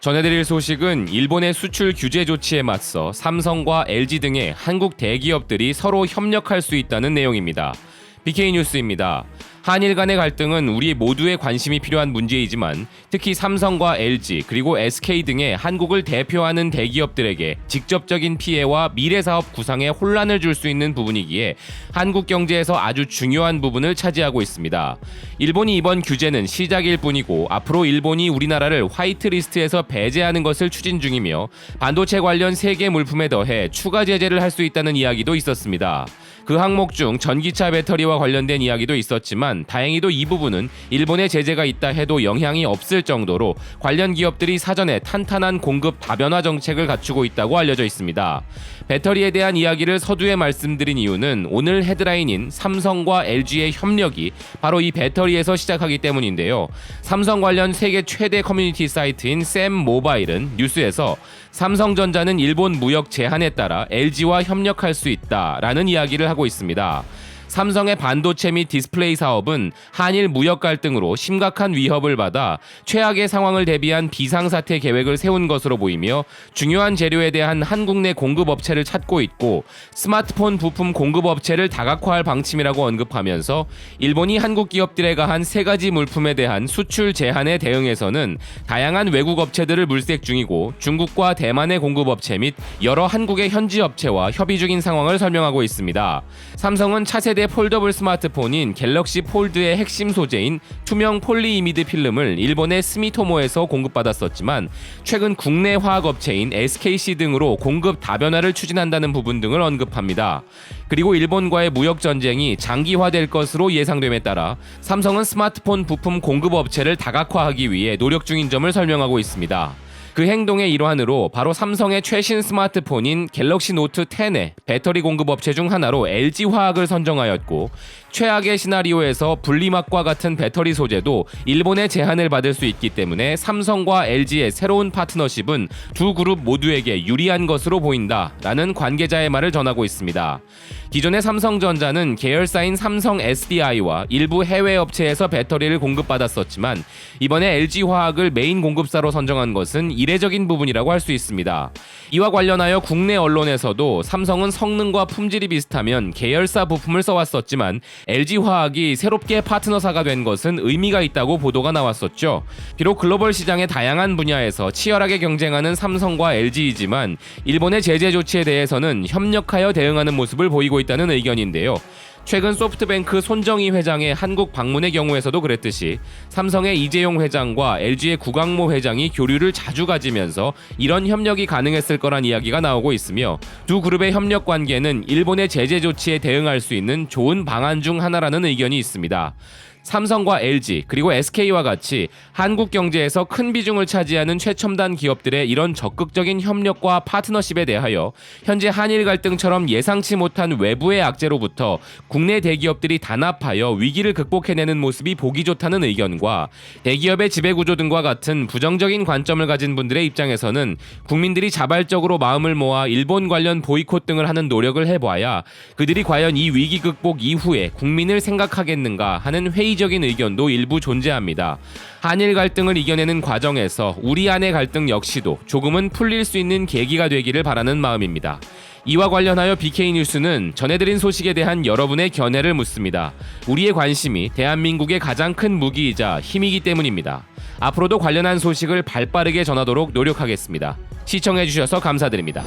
전해드릴 소식은 일본의 수출 규제 조치에 맞서 삼성과 LG 등의 한국 대기업들이 서로 협력할 수 있다는 내용입니다. BK뉴스입니다. 한일 간의 갈등은 우리 모두의 관심이 필요한 문제이지만 특히 삼성과 LG 그리고 SK 등의 한국을 대표하는 대기업들에게 직접적인 피해와 미래 사업 구상에 혼란을 줄 수 있는 부분이기에 한국 경제에서 아주 중요한 부분을 차지하고 있습니다. 일본이 이번 규제는 시작일 뿐이고 앞으로 일본이 우리나라를 화이트리스트에서 배제하는 것을 추진 중이며 반도체 관련 세계 물품에 더해 추가 제재를 할 수 있다는 이야기도 있었습니다. 그 항목 중 전기차 배터리와 관련된 이야기도 있었지만 다행히도 이 부분은 일본의 제재가 있다 해도 영향이 없을 정도로 관련 기업들이 사전에 탄탄한 공급 다변화 정책을 갖추고 있다고 알려져 있습니다. 배터리에 대한 이야기를 서두에 말씀드린 이유는 오늘 헤드라인인 삼성과 LG의 협력이 바로 이 배터리에서 시작하기 때문인데요. 삼성 관련 세계 최대 커뮤니티 사이트인 샘모바일은 뉴스에서 삼성전자는 일본 무역 제한에 따라 LG와 협력할 수 있다라는 이야기를 하고 있습니다. 삼성의 반도체 및 디스플레이 사업은 한일 무역 갈등으로 심각한 위협을 받아 최악의 상황을 대비한 비상사태 계획을 세운 것으로 보이며 중요한 재료에 대한 한국 내 공급업체를 찾고 있고 스마트폰 부품 공급업체를 다각화할 방침이라고 언급하면서 일본이 한국 기업들에 가한 세 가지 물품에 대한 수출 제한에 대응해서는 다양한 외국 업체들을 물색 중이고 중국과 대만의 공급업체 및 여러 한국의 현지 업체와 협의 중인 상황을 설명하고 있습니다. 삼성은 차세대 폴더블 스마트폰인 갤럭시 폴드의 핵심 소재인 투명 폴리이미드 필름을 일본의 스미토모에서 공급받았었지만 최근 국내 화학업체인 SKC 등으로 공급 다변화를 추진한다는 부분 등을 언급합니다. 그리고 일본과의 무역 전쟁이 장기화될 것으로 예상됨에 따라 삼성은 스마트폰 부품 공급업체를 다각화하기 위해 노력 중인 점을 설명하고 있습니다. 그 행동의 일환으로 바로 삼성의 최신 스마트폰인 갤럭시 노트 10의 배터리 공급업체 중 하나로 LG화학을 선정하였고 최악의 시나리오에서 분리막과 같은 배터리 소재도 일본의 제한을 받을 수 있기 때문에 삼성과 LG의 새로운 파트너십은 두 그룹 모두에게 유리한 것으로 보인다라는 관계자의 말을 전하고 있습니다. 기존의 삼성전자는 계열사인 삼성 SDI와 일부 해외 업체에서 배터리를 공급받았었지만 이번에 LG화학을 메인 공급사로 선정한 것은 이례적인 부분이라고 할 수 있습니다. 이와 관련하여 국내 언론에서도 삼성은 성능과 품질이 비슷하면 계열사 부품을 써왔었지만 LG화학이 새롭게 파트너사가 된 것은 의미가 있다고 보도가 나왔었죠. 비록 글로벌 시장의 다양한 분야에서 치열하게 경쟁하는 삼성과 LG이지만 일본의 제재 조치에 대해서는 협력하여 대응하는 모습을 보이고 있다는 의견인데요. 최근 소프트뱅크 손정희 회장의 한국 방문의 경우에서도 그랬듯이 삼성의 이재용 회장과 LG의 구광모 회장이 교류를 자주 가지면서 이런 협력이 가능했을 거란 이야기가 나오고 있으며 두 그룹의 협력 관계는 일본의 제재 조치에 대응할 수 있는 좋은 방안 중 하나라는 의견이 있습니다. 삼성과 LG 그리고 SK와 같이 한국 경제에서 큰 비중을 차지하는 최첨단 기업들의 이런 적극적인 협력과 파트너십에 대하여 현재 한일 갈등처럼 예상치 못한 외부의 악재로부터 국내 대기업들이 단합하여 위기를 극복해내는 모습이 보기 좋다는 의견과 대기업의 지배구조 등과 같은 부정적인 관점을 가진 분들의 입장에서는 국민들이 자발적으로 마음을 모아 일본 관련 보이콧 등을 하는 노력을 해봐야 그들이 과연 이 위기 극복 이후에 국민을 생각하겠는가 하는 회의적인 의견도 일부 존재합니다. 한일 갈등을 이겨내는 과정에서 우리 안의 갈등 역시도 조금은 풀릴 수 있는 계기가 되기를 바라는 마음입니다. 이와 관련하여 BK뉴스는 전해드린 소식에 대한 여러분의 견해를 묻습니다. 우리의 관심이 대한민국의 가장 큰 무기이자 힘이기 때문입니다. 앞으로도 관련한 소식을 발빠르게 전하도록 노력하겠습니다. 시청해주셔서 감사드립니다.